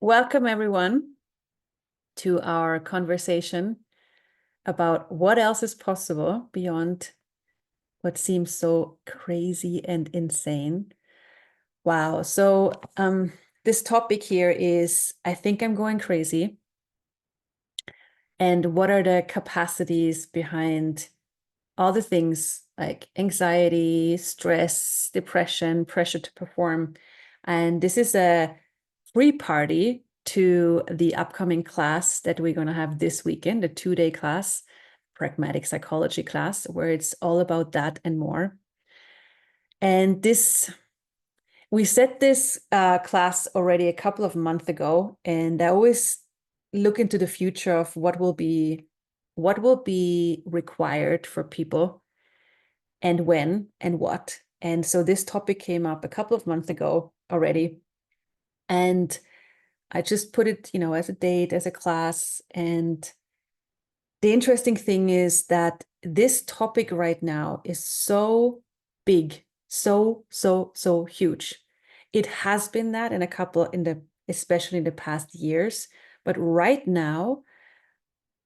welcome everyone to our conversation about what else is possible beyond what seems so crazy and insane. Wow. So this topic here is, I think I'm going crazy. And what are the capacities behind all the things like anxiety, stress, depression, pressure to perform? And this is a free party to the upcoming class that we're going to have this weekend, the 2-day class, Pragmatic Psychology class, where it's all about that and more. And we set this class already a couple of months ago, and I always look into the future of what will be required for people and when and what. And so this topic came up a couple of months ago already. And I just put it, as a date, as a class. And the interesting thing is that this topic right now is so big, so huge. It has been that especially in the past years. But right now,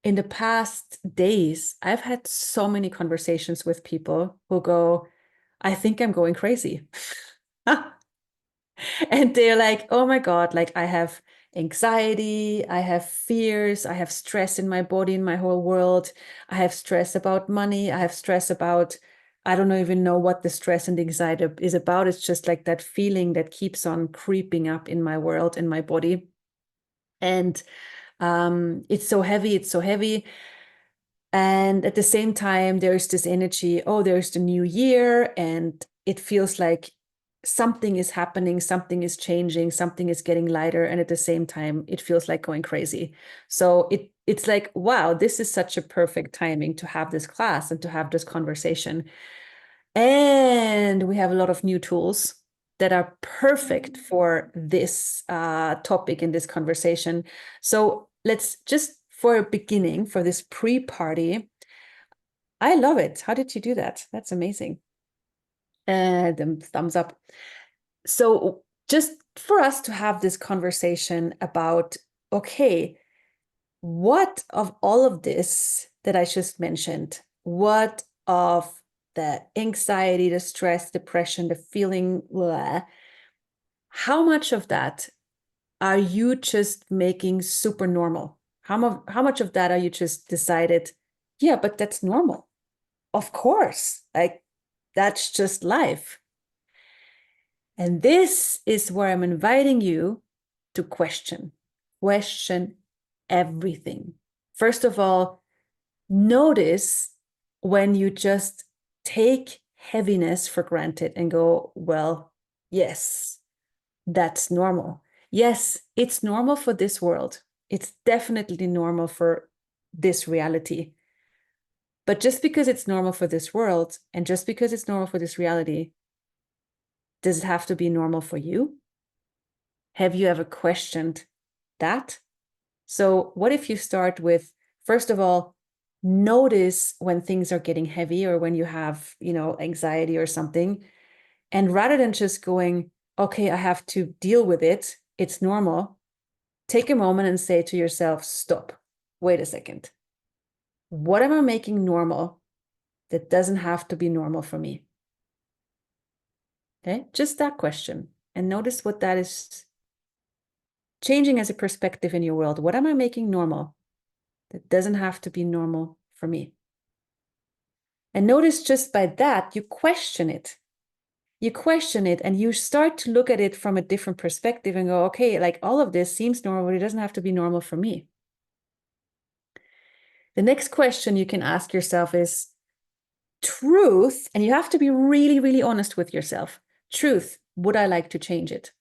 in the past days, I've had so many conversations with people who go, I think I'm going crazy. And they're like, oh my God, like I have anxiety, I have fears, I have stress in my body, in my whole world. I have stress about money. I have stress about, I don't even know what the stress and the anxiety is about. It's just like that feeling that keeps on creeping up in my world, in my body. And it's so heavy, it's so heavy. And at the same time, there's this energy, oh, there's the new year, and it feels like something is happening, something is changing, something is getting lighter. And at the same time, it feels like going crazy. So it's like, wow, this is such a perfect timing to have this class and to have this conversation. And we have a lot of new tools that are perfect for this topic in this conversation. So let's just, for a beginning, for this pre-party, I love it. How did you do that? That's amazing. The thumbs up. So just for us to have this conversation about, okay, what of all of this that I just mentioned, what of the anxiety, the stress, depression, the feeling, blah, how much of that are you just making super normal? How much of that are you just decided, yeah, but that's normal. Of course, like that's just life. And this is where I'm inviting you to question everything. First of all, notice when you just take heaviness for granted and go, well, yes, that's normal. Yes, it's normal for this world. It's definitely normal for this reality. But just because it's normal for this world and just because it's normal for this reality, does it have to be normal for you? Have you ever questioned that? So what if you start with, first of all, notice when things are getting heavy or when you have, anxiety or something. And rather than just going, okay, I have to deal with it, it's normal, take a moment and say to yourself, stop, wait a second. What am I making normal that doesn't have to be normal for me? Okay, just that question. And notice what that is changing as a perspective in your world. What am I making normal that doesn't have to be normal for me? And notice just by that, you question it. You question it and you start to look at it from a different perspective and go, okay, like all of this seems normal, but it doesn't have to be normal for me. The next question you can ask yourself is truth, and you have to be really, really honest with yourself. Truth, would I like to change it?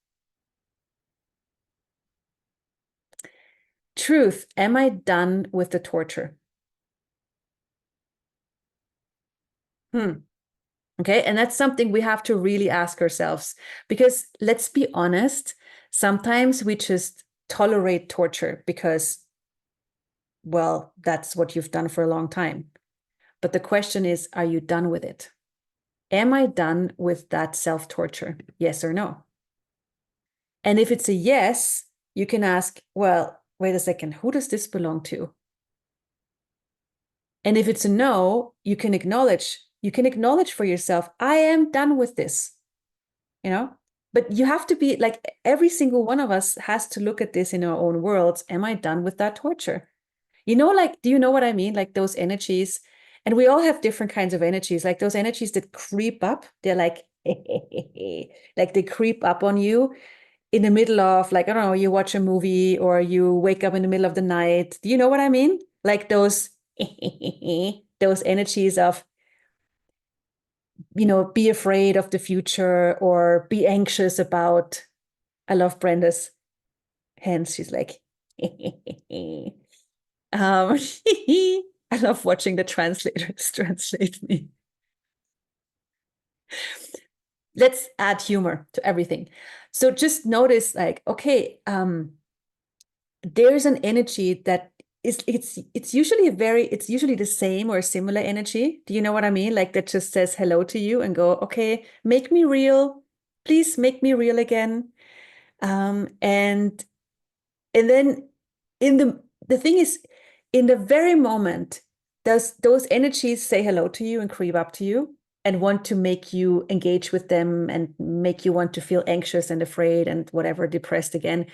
Truth, am I done with the torture? Okay, and that's something we have to really ask ourselves, because let's be honest, sometimes we just tolerate torture because, well, that's what you've done for a long time. But the question is, are you done with it? Am I done with that self-torture? Yes or no? And if it's a yes, you can ask, well, wait a second, who does this belong to? And if it's a no, you can acknowledge for yourself, I am done with this, you know? But you have to be like, every single one of us has to look at this in our own worlds. Am I done with that torture? You know, like, do you know what I mean? Like those energies, and we all have different kinds of energies, like those energies that creep up, they're like, like they creep up on you in the middle of, like, I don't know, you watch a movie or you wake up in the middle of the night. Do you know what I mean? Like those, those energies of, be afraid of the future or be anxious about. I love Brenda's hands. She's like, I love watching the translators translate me. Let's add humor to everything. So just notice, like, okay, there's an energy that it's usually the same or a similar energy. Do you know what I mean? Like that just says hello to you and go, okay, make me real. Please make me real again. And then the thing is, in the very moment those energies say hello to you and creep up to you and want to make you engage with them and make you want to feel anxious and afraid and whatever, depressed again,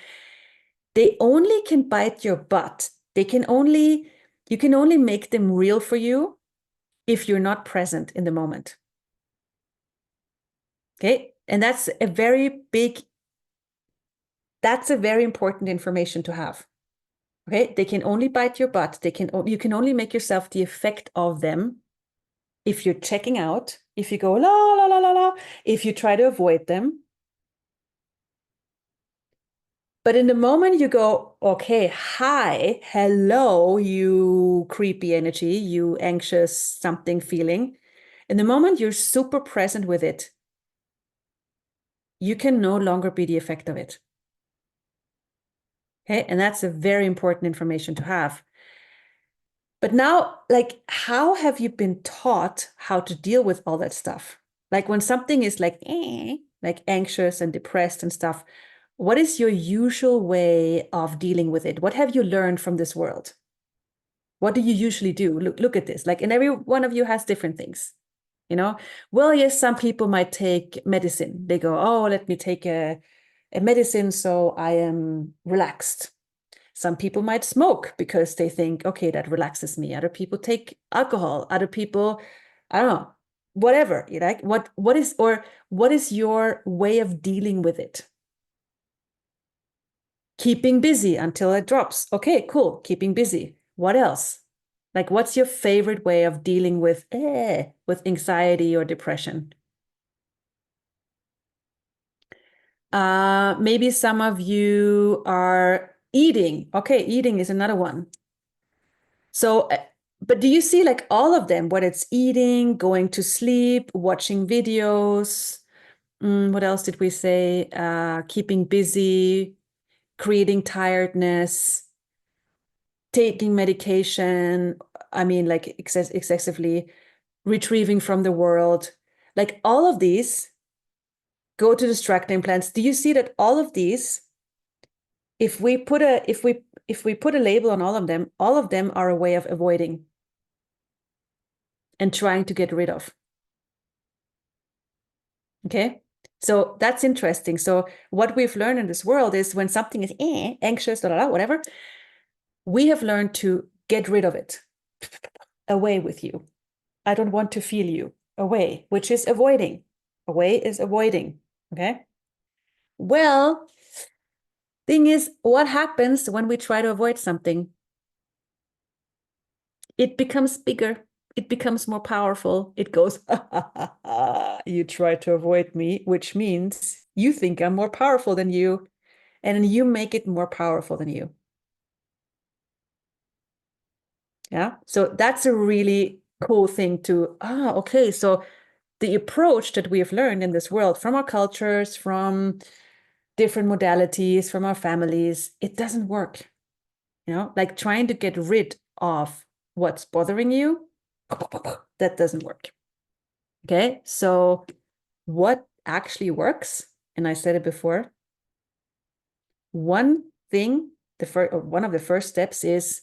they only can bite your butt. You can only make them real for you if you're not present in the moment. Okay, and that's a very important information to have. Okay, they can only bite your butt. You can only make yourself the effect of them if you're checking out, if you go la la la la la, if you try to avoid them. But in the moment you go, okay, hi, hello, you creepy energy, you anxious something feeling. In the moment you're super present with it, you can no longer be the effect of it. Okay, and that's a very important information to have. But now, like, how have you been taught how to deal with all that stuff? Like when something is like anxious and depressed and stuff, what is your usual way of dealing with it? What have you learned from this world? What do you usually do? Look at this. Like, and every one of you has different things, you know? Well, yes, some people might take medicine. They go, oh, let me take a medicine so I am relaxed. Some people might smoke because they think, okay, that relaxes me. Other people take alcohol. Other people, I don't know, whatever. You like what is your way of dealing with it? Keeping busy until it drops. Okay, cool. Keeping busy. What else? Like, what's your favorite way of dealing with anxiety or depression? Maybe some of you are eating. Okay, eating is another one. So, but do you see like all of them, whether it's eating, going to sleep, watching videos? What else did we say? Keeping busy, creating tiredness, taking medication. I mean, like excessively retrieving from the world. Like all of these go to distracting plants. Do you see that all of these, if we put a label on all of them are a way of avoiding and trying to get rid of. Okay. So that's interesting. So what we've learned in this world is when something is anxious, whatever, we have learned to get rid of it. Away with you. I don't want to feel you. Away, which is avoiding. Away is avoiding. Okay. Well, thing is, what happens when we try to avoid something? It becomes bigger. It becomes more powerful. It goes, you try to avoid me, which means you think I'm more powerful than you. And you make it more powerful than you. Yeah. So that's a really cool thing to, okay. So the approach that we have learned in this world from our cultures, from different modalities, from our families, it doesn't work. Like trying to get rid of what's bothering you, that doesn't work. Okay. So what actually works, and I said it before, one thing, one of the first steps is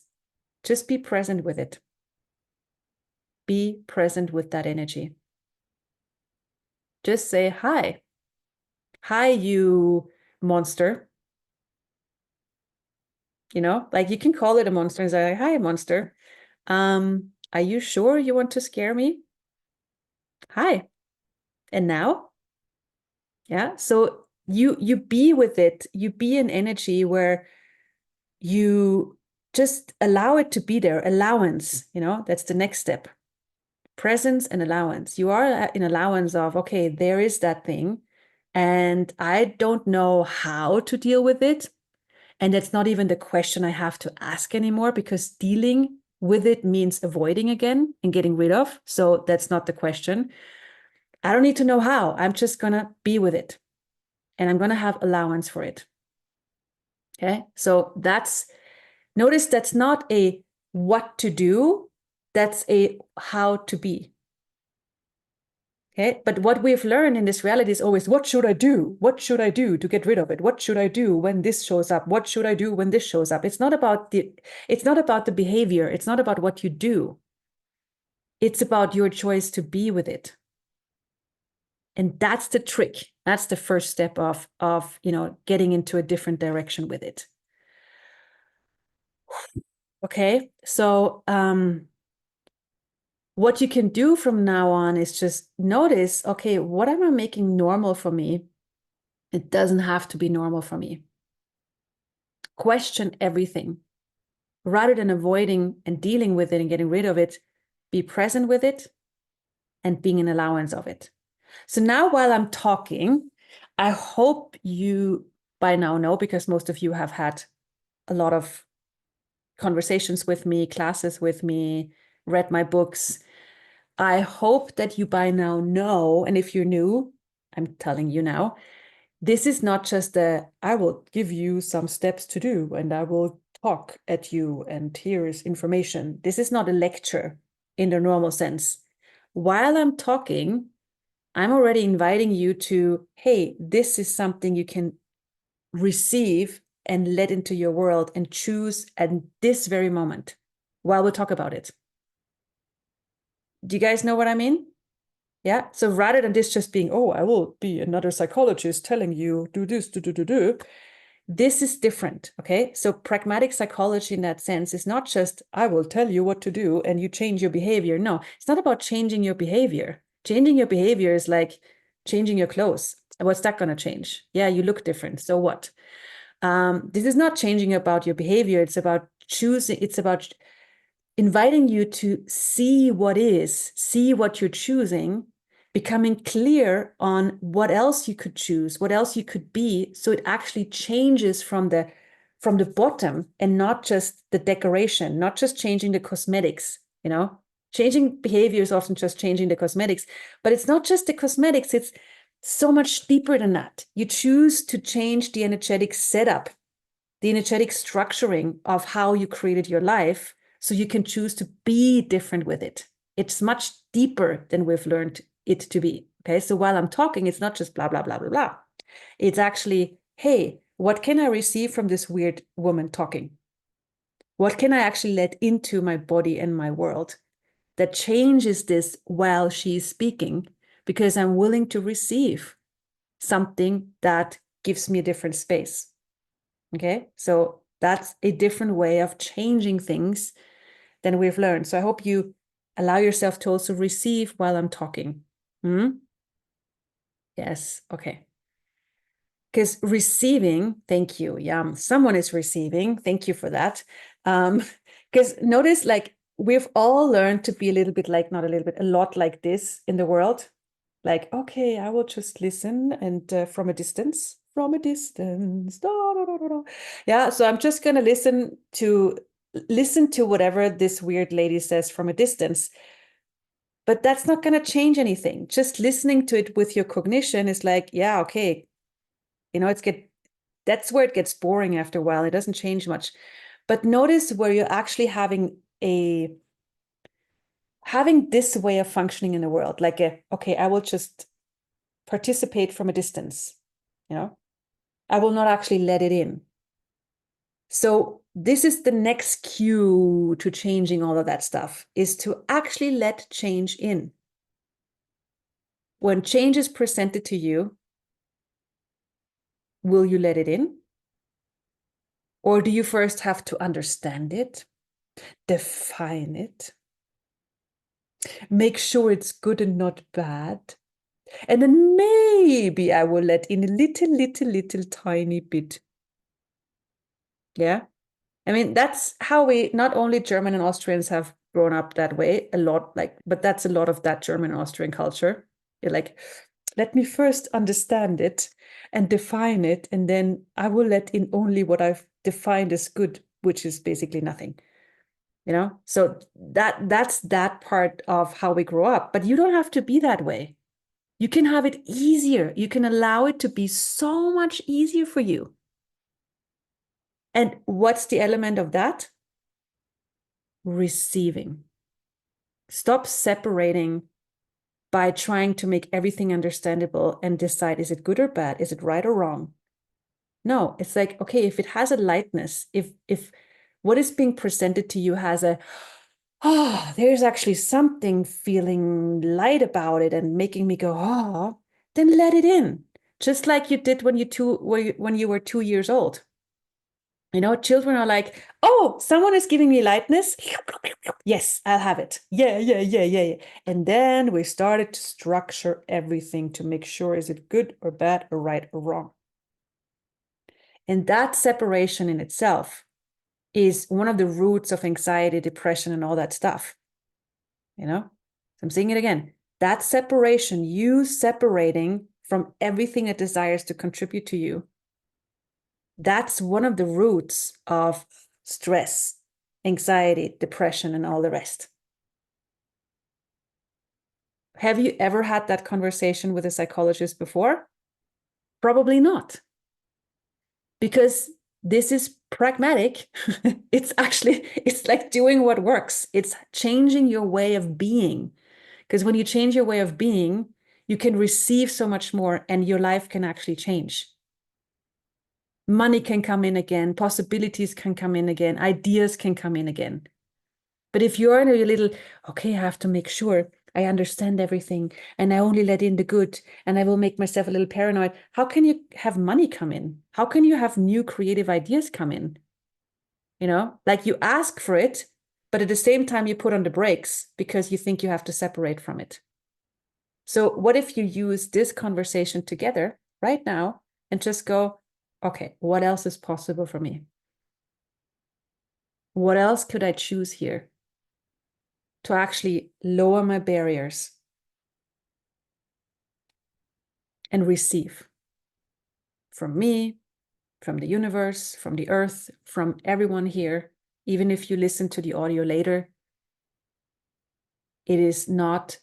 just be present with it. Be present with that energy. Just say, hi. Hi, you monster. You know, like you can call it a monster and say, like, hi, monster. Are you sure you want to scare me? Hi. And now? Yeah. So you be with it. You be an energy where you just allow it to be there. Allowance, that's the next step. Presence and allowance. You are in allowance of, okay, there is that thing, and I don't know how to deal with it. And that's not even the question I have to ask anymore, because dealing with it means avoiding again and getting rid of. So that's not the question. I don't need to know how. I'm just going to be with it. And I'm going to have allowance for it. Okay. So notice that's not a what to do. That's a how to be. Okay. But what we've learned in this reality is always, what should I do? What should I do to get rid of it? What should I do when this shows up? What should I do when this shows up? It's not about the behavior. It's not about what you do. It's about your choice to be with it. And that's the trick. That's the first step of getting into a different direction with it. Okay. So, what you can do from now on is just notice, okay, what am I making normal for me? It doesn't have to be normal for me. Question everything. Rather than avoiding and dealing with it and getting rid of it, be present with it and being an allowance of it. So now while I'm talking, I hope you by now know, because most of you have had a lot of conversations with me, classes with me, read my books. I hope that you by now know, and if you're new, I'm telling you now, this is not just I will give you some steps to do and I will talk at you and here is information. This is not a lecture in the normal sense. While I'm talking, I'm already inviting you to, hey, this is something you can receive and let into your world and choose at this very moment while we talk about it. Do you guys know what I mean? Yeah. So rather than this just being, oh, I will be another psychologist telling you do this, do. This is different. Okay. So pragmatic psychology in that sense is not just, I will tell you what to do and you change your behavior. No, it's not about changing your behavior. Changing your behavior is like changing your clothes. What's that going to change? Yeah, you look different. So what? This is not changing about your behavior. It's about choosing. It's about inviting you to see what is, see what you're choosing, becoming clear on what else you could choose, what else you could be, so it actually changes from the bottom and not just the decoration, not just changing the cosmetics. Changing behavior is often just changing the cosmetics, but it's not just the cosmetics. It's so much deeper than that. You choose to change the energetic setup, the energetic structuring of how you created your life, so you can choose to be different with it. It's much deeper than we've learned it to be. Okay. So while I'm talking, it's not just blah, blah, blah, blah, blah. It's actually, hey, what can I receive from this weird woman talking? What can I actually let into my body and my world that changes this while she's speaking? Because I'm willing to receive something that gives me a different space. Okay. So that's a different way of changing things than we've learned. So I hope you allow yourself to also receive while I'm talking. Yes. Okay. Because receiving, thank you. Yeah, someone is receiving. Thank you for that. Because notice, like, we've all learned to be a little bit like, not a little bit, a lot like this in the world. Like, okay, I will just listen and from a distance. Da, da, da, da, da. Yeah, so I'm just going to listen to whatever this weird lady says from a distance. But that's not going to change anything. Just listening to it with your cognition is like, yeah, okay. That's where it gets boring after a while. It doesn't change much. But notice where you're actually having this way of functioning in the world. Like, okay, I will just participate from a distance. I will not actually let it in. So this is the next cue to changing all of that stuff, is to actually let change in. When change is presented to you, will you let it in? Or do you first have to understand it, define it, make sure it's good and not bad? And then maybe I will let in a little tiny bit. Yeah. I mean, that's how we, not only German and Austrians have grown up that way a lot, like, but that's a lot of that German and Austrian culture. You're like, let me first understand it and define it, and then I will let in only what I've defined as good, which is basically nothing. So that's that part of how we grow up. But you don't have to be that way. You can have it easier. You can allow it to be so much easier for you. And what's the element of that? Receiving. Stop separating by trying to make everything understandable and decide, is it good or bad? Is it right or wrong? No, it's like, okay, if it has a lightness, if what is being presented to you has a, oh, there's actually something feeling light about it and making me go, oh, then let it in. Just like you did when you were 2 years old. Children are like, oh, someone is giving me lightness. Yes, I'll have it. Yeah. And then we started to structure everything to make sure, is it good or bad or right or wrong? And that separation in itself is one of the roots of anxiety, depression, and all that stuff. So I'm saying it again. That separation, you separating from everything that desires to contribute to you, that's one of the roots of stress, anxiety, depression, and all the rest. Have you ever had that conversation with a psychologist before? Probably not. Because this is pragmatic. It's like doing what works. It's changing your way of being. Because when you change your way of being, you can receive so much more and your life can actually change. Money can come in again, possibilities can come in again, ideas can come in again. But if you're in a little, okay, I have to make sure I understand everything and I only let in the good and I will make myself a little paranoid, how can you have money come in? How can you have new creative ideas come in? Like you ask for it, but at the same time you put on the brakes because you think you have to separate from it. So what if you use this conversation together right now and just go, okay, what else is possible for me? What else could I choose here to actually lower my barriers and receive from me, from the universe, from the earth, from everyone here? Even if you listen to the audio later, it is not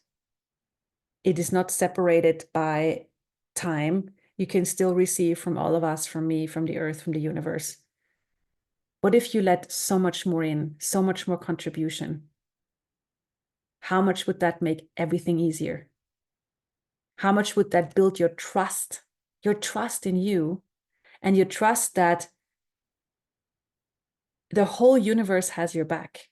separated by time. You can still receive from all of us, from me, from the earth, from the universe. What if you let so much more in, so much more contribution? How much would that make everything easier? How much would that build your trust in you, and your trust that the whole universe has your back?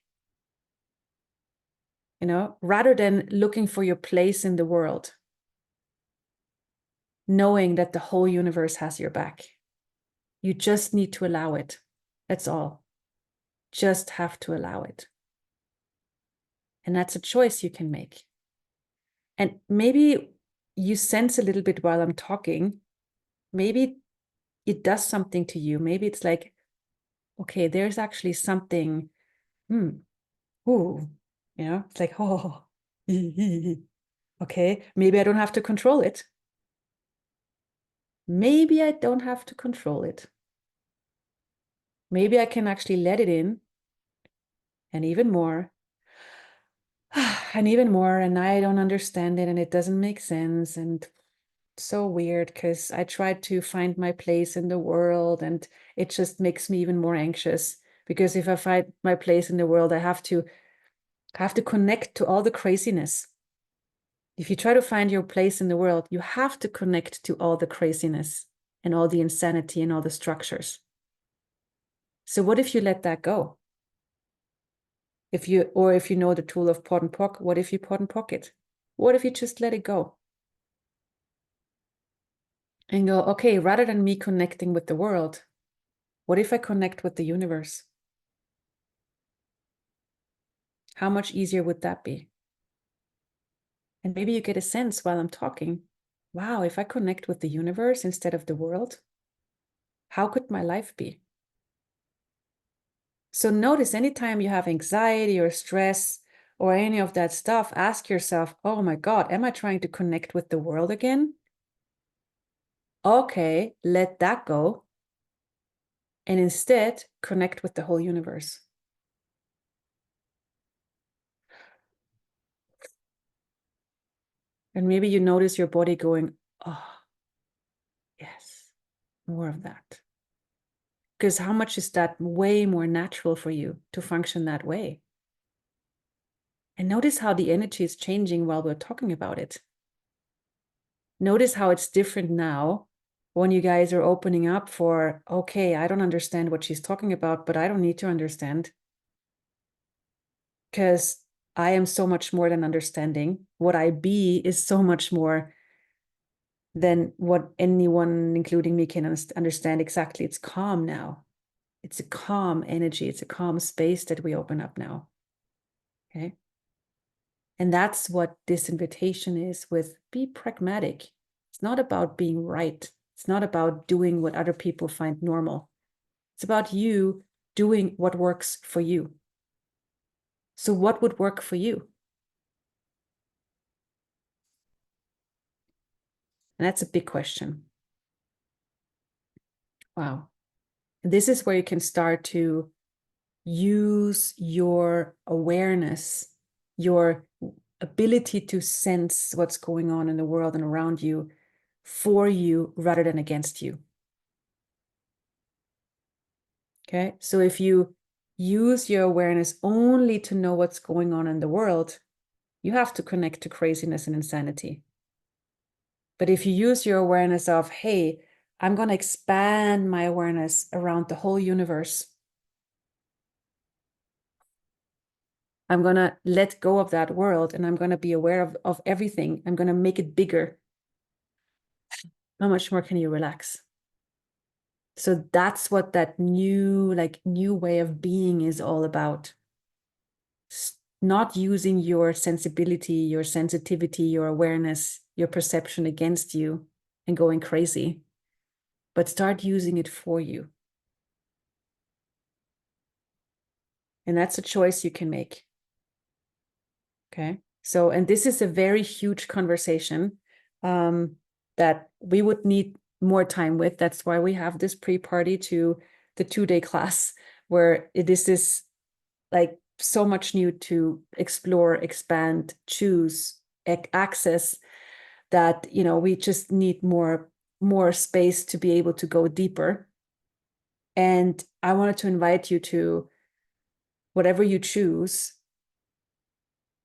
Rather than looking for your place in the world, knowing that the whole universe has your back. You just need to allow it. That's all. Just have to allow it. And that's a choice you can make. And maybe you sense a little bit while I'm talking, maybe it does something to you. Maybe it's like, okay, there's actually something, it's like, oh, okay, maybe I don't have to control it. Maybe I don't have to control it. Maybe I can actually let it in, and even more, and even more, and I don't understand it, and it doesn't make sense, and so weird because I tried to find my place in the world, and it just makes me even more anxious, because if I find my place in the world, I have to connect to all the craziness. If you try to find your place in the world, you have to connect to all the craziness and all the insanity and all the structures. So what if you let that go? If you know the tool of pot and pock, what if you pot and pock it? What if you just let it go? And go, okay, rather than me connecting with the world, what if I connect with the universe? How much easier would that be? And maybe you get a sense while I'm talking, wow, if I connect with the universe instead of the world, how could my life be? So notice anytime you have anxiety or stress or any of that stuff, ask yourself, oh my God, am I trying to connect with the world again? Okay, let that go. And instead, connect with the whole universe. And maybe you notice your body going, oh, yes, more of that. Because how much is that way more natural for you to function that way? And notice how the energy is changing while we're talking about it. Notice how it's different now when you guys are opening up for, okay, I don't understand what she's talking about, but I don't need to understand. Because I am so much more than understanding. What I be is so much more than what anyone, including me, can understand exactly. It's calm now. It's a calm energy. It's a calm space that we open up now. Okay. And that's what this invitation is with be pragmatic. It's not about being right. It's not about doing what other people find normal. It's about you doing what works for you. So what would work for you? And that's a big question. Wow. And this is where you can start to use your awareness, your ability to sense what's going on in the world and around you for you rather than against you. Okay. So if you use your awareness only to know what's going on in the world, you have to connect to craziness and insanity. But if you use your awareness of, hey, I'm going to expand my awareness around the whole universe. I'm going to let go of that world and I'm going to be aware of everything. I'm going to make it bigger. How much more can you relax? So that's what that new way of being is all about. Not using your sensibility, your sensitivity, your awareness, your perception against you and going crazy, but start using it for you. And that's a choice you can make. Okay. So, and this is a very huge conversation that we would need more time with. That's why we have this pre-party to the 2-day class where this is like so much new to explore, expand, choose, access that, we just need more space to be able to go deeper. And I wanted to invite you to whatever you choose,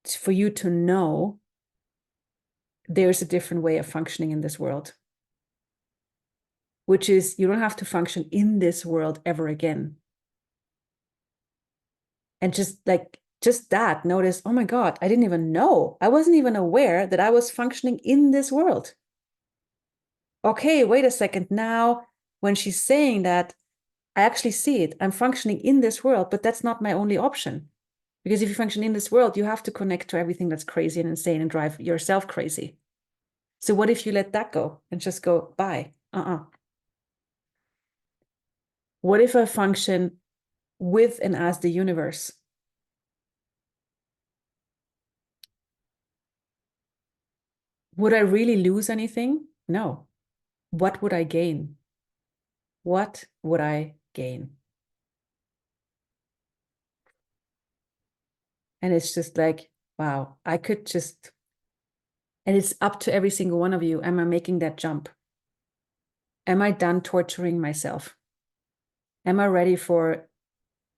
for you to know there's a different way of functioning in this world, which is you don't have to function in this world ever again. And just that, notice, oh my God, I didn't even know. I wasn't even aware that I was functioning in this world. Okay, wait a second. Now, when she's saying that, I actually see it. I'm functioning in this world, but that's not my only option. Because if you function in this world, you have to connect to everything that's crazy and insane and drive yourself crazy. So what if you let that go and just go, bye? What if I function with and as the universe? Would I really lose anything? No. What would I gain? What would I gain? And it's just like, wow, I could just, and it's up to every single one of you. Am I making that jump? Am I done torturing myself? Am I ready for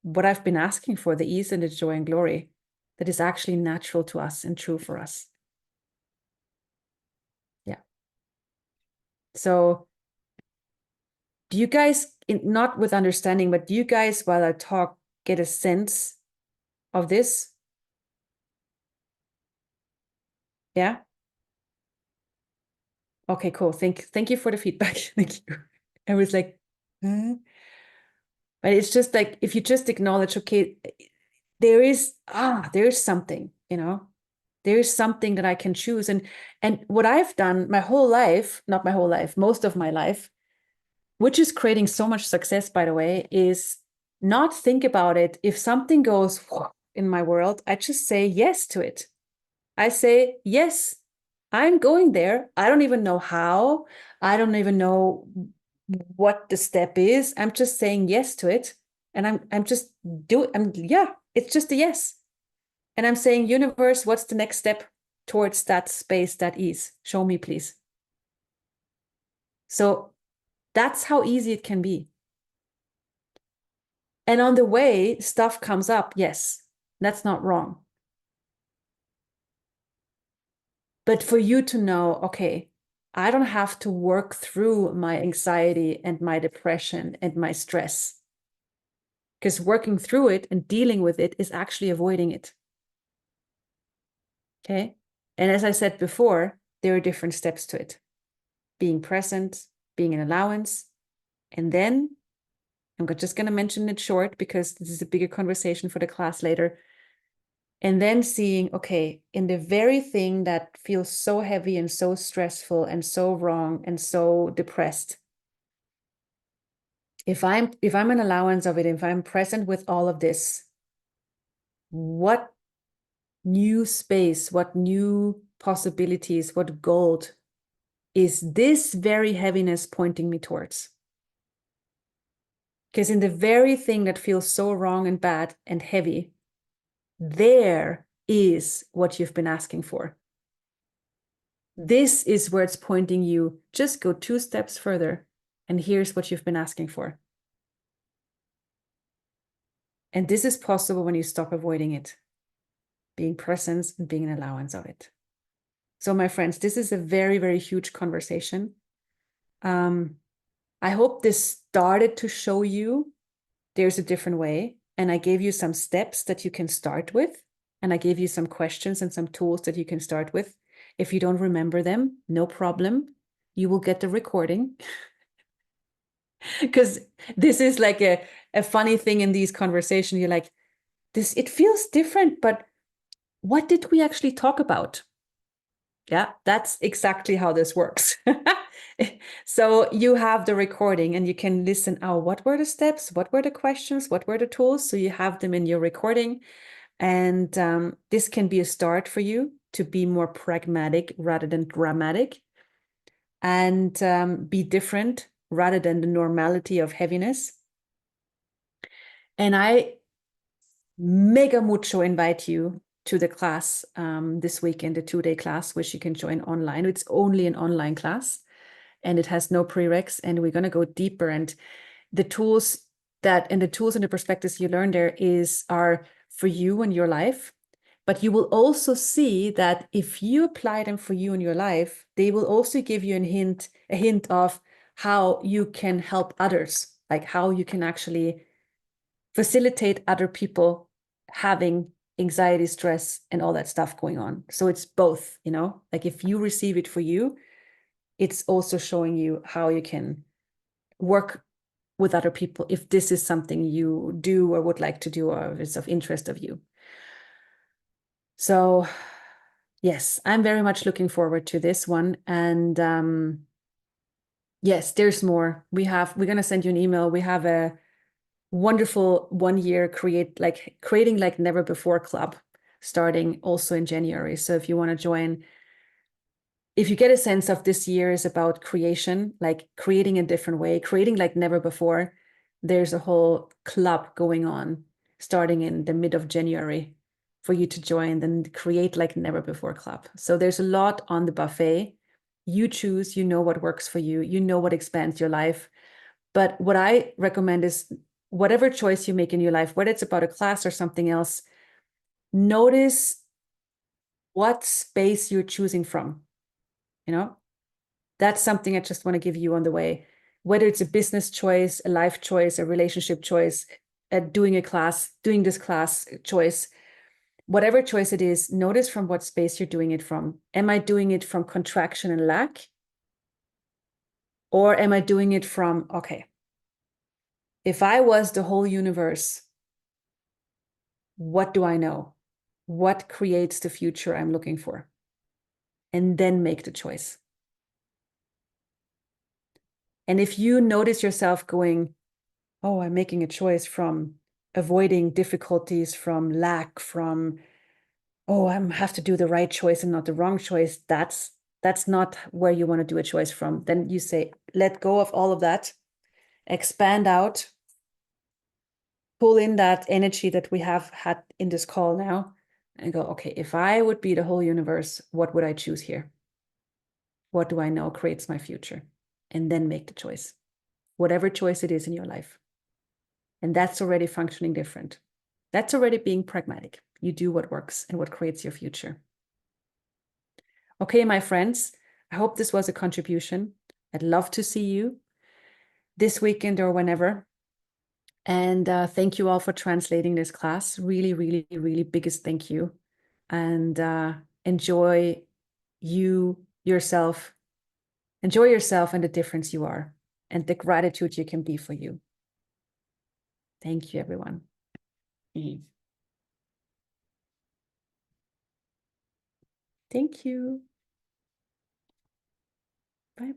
what I've been asking for, the ease and the joy and glory that is actually natural to us and true for us? Yeah. So do you guys not with understanding, but do you guys, while I talk, get a sense of this? Yeah. Okay, cool. Thank you for the feedback. Thank you. I was like, huh? But it's just like, if you just acknowledge, okay, there's something, there's something that I can choose. And what I've done my whole life, not my whole life, most of my life, which is creating so much success, by the way, is not think about it. If something goes in my world, I just say yes to it. I say, yes, I'm going there. I don't even know how. I don't even know what the step is. I'm just saying yes to it. And I'm just yeah, it's just a yes. And I'm saying, universe, what's the next step towards that space, that ease? Show me, please. So that's how easy it can be. And on the way, stuff comes up. Yes, that's not wrong. But for you to know, okay, I don't have to work through my anxiety and my depression and my stress, because working through it and dealing with it is actually avoiding it. Okay. And as I said before, there are different steps to it: being present, being an allowance. And then I'm just going to mention it short because this is a bigger conversation for the class later. And then seeing, okay, in the very thing that feels so heavy and so stressful and so wrong and so depressed, if I'm an allowance of it, if I'm present with all of this, what new space, what new possibilities, what gold is this very heaviness pointing me towards? Because in the very thing that feels so wrong and bad and heavy, there is what you've been asking for. This is where it's pointing you. Just go 2 steps further, and here's what you've been asking for. And this is possible when you stop avoiding it, being present and being an allowance of it. So, my friends, this is a very, very huge conversation. I hope this started to show you there's a different way. And I gave you some steps that you can start with. And I gave you some questions and some tools that you can start with. If you don't remember them, no problem. You will get the recording. Because this is like a funny thing in these conversations. You're like, it feels different, but what did we actually talk about? Yeah, that's exactly how this works. So you have the recording and you can listen. Oh, what were the steps? What were the questions? What were the tools? So you have them in your recording. And this can be a start for you to be more pragmatic rather than dramatic, and be different rather than the normality of heaviness. And I mega mucho invite you to the class this weekend, the 2-day class, which you can join online. It's only an online class and it has no prereqs, and we're going to go deeper. And the tools and the perspectives you learn there are for you and your life. But you will also see that if you apply them for you in your life, they will also give you a hint of how you can help others, like how you can actually facilitate other people having anxiety, stress, and all that stuff going on. So it's both, like if you receive it for you, it's also showing you how you can work with other people if this is something you do or would like to do, or if it's of interest of you. So yes, I'm very much looking forward to this one. And yes, there's more. We're going to send you an email. We have a wonderful 1-year creating like never before club starting also in January. So if you want to join, if you get a sense of this year is about creation, like creating a different way, creating like never before, there's a whole club going on starting in the mid of January for you to join, then create like never before club. So there's a lot on the buffet. You choose, what works for you, what expands your life. But what I recommend is whatever choice you make in your life, whether it's about a class or something else, notice what space you're choosing from. That's something I just want to give you on the way. whether it's a business choice, a life choice, a relationship choice, doing this class choice, whatever choice it is, notice from what space you're doing it from. Am I doing it from contraction and lack? Or am I doing it from, okay, if I was the whole universe, what do I know? What creates the future I'm looking for? And then make the choice. And if you notice yourself going, oh, I'm making a choice from avoiding difficulties, from lack, from, oh, I have to do the right choice and not the wrong choice, that's not where you want to do a choice from. Then you say, let go of all of that, expand out, pull in that energy that we have had in this call now, and go, okay, if I would be the whole universe, what would I choose here? What do I know creates my future? And then make the choice, whatever choice it is in your life. And that's already functioning different. That's already being pragmatic. You do what works and what creates your future. Okay, my friends, I hope this was a contribution. I'd love to see you this weekend or whenever. And thank you all for translating this class. Really, really, really biggest thank you. And enjoy yourself. Enjoy yourself and the difference you are and the gratitude you can be for you. Thank you, everyone. Thank you. Bye-bye.